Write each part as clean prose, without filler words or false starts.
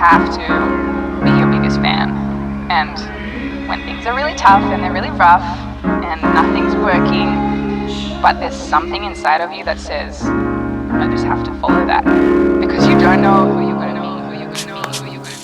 have to be your biggest fan. And when things are really tough and they're really rough and nothing's working, but there's something inside of you that says, I just have to follow that. Because you don't know who you're going to be, who you're going to be, who you're going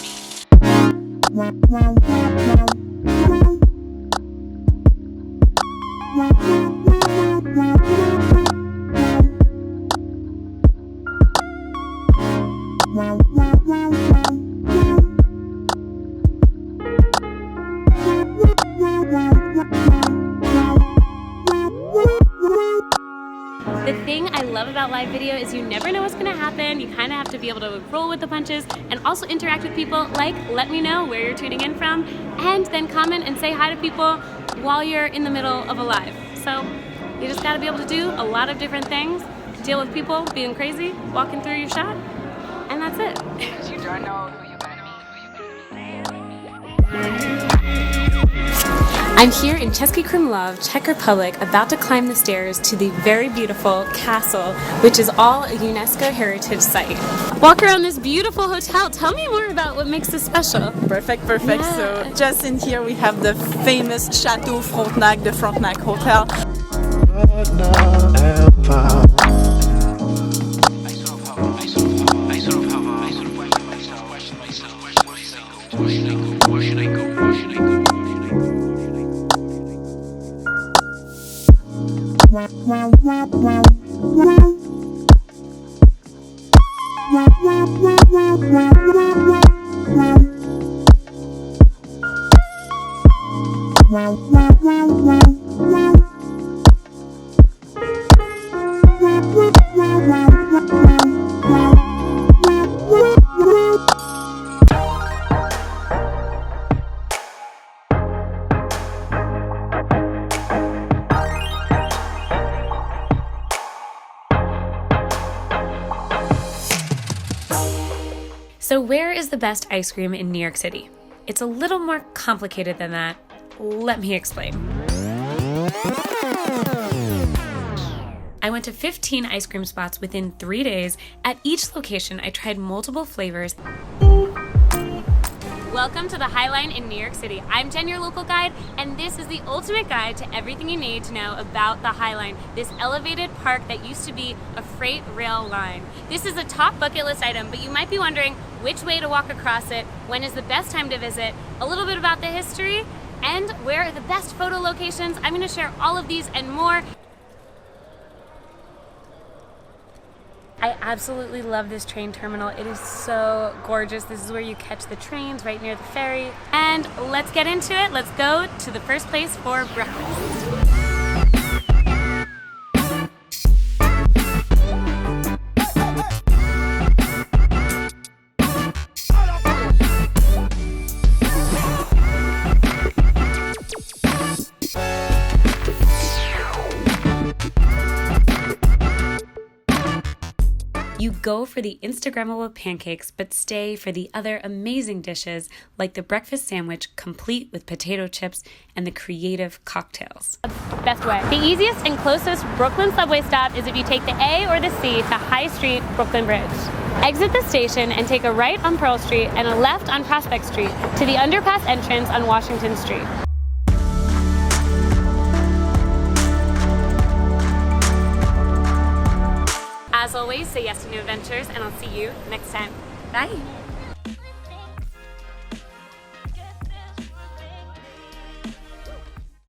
The thing I love about live video is you never know what's going to happen. You kind of have to be able to roll with the punches and also interact with people, like let me know where you're tuning in from, and then comment and say hi to people while you're in the middle of a live. So you just got to be able to do a lot of different things, deal with people being crazy, walking through your shot, and that's it. Because you don't know who you're going to be, who you're going to be. I'm here in Český Krumlov, Czech Republic, about to climb the stairs to the very beautiful castle, which is all a UNESCO heritage site. Walk around this beautiful hotel. Tell me more about what makes this special. Perfect. Yeah. So just in here we have the famous Chateau Frontenac, the Frontenac Hotel. So where is the best ice cream in New York City? It's a little more complicated than that. Let me explain. I went to 15 ice cream spots within 3 days. At each location, I tried multiple flavors. Welcome to the High Line in New York City. I'm Jen, your local guide, and this is the ultimate guide to everything you need to know about the High Line, this elevated park that used to be a freight rail line. This is a top bucket list item, but you might be wondering which way to walk across it, when is the best time to visit, a little bit about the history, and where are the best photo locations. I'm going to share all of these and more. I absolutely love this train terminal. It is so gorgeous. This is where you catch the trains right near the ferry. And let's get into it. Let's go to the first place for breakfast. You go for the Instagrammable pancakes, but stay for the other amazing dishes like the breakfast sandwich complete with potato chips and the creative cocktails. Best way. The easiest and closest Brooklyn subway stop is if you take the A or the C to High Street, Brooklyn Bridge. Exit the station and take a right on Pearl Street and a left on Prospect Street to the underpass entrance on Washington Street. As always, say yes to new adventures, and I'll see you next time. Bye!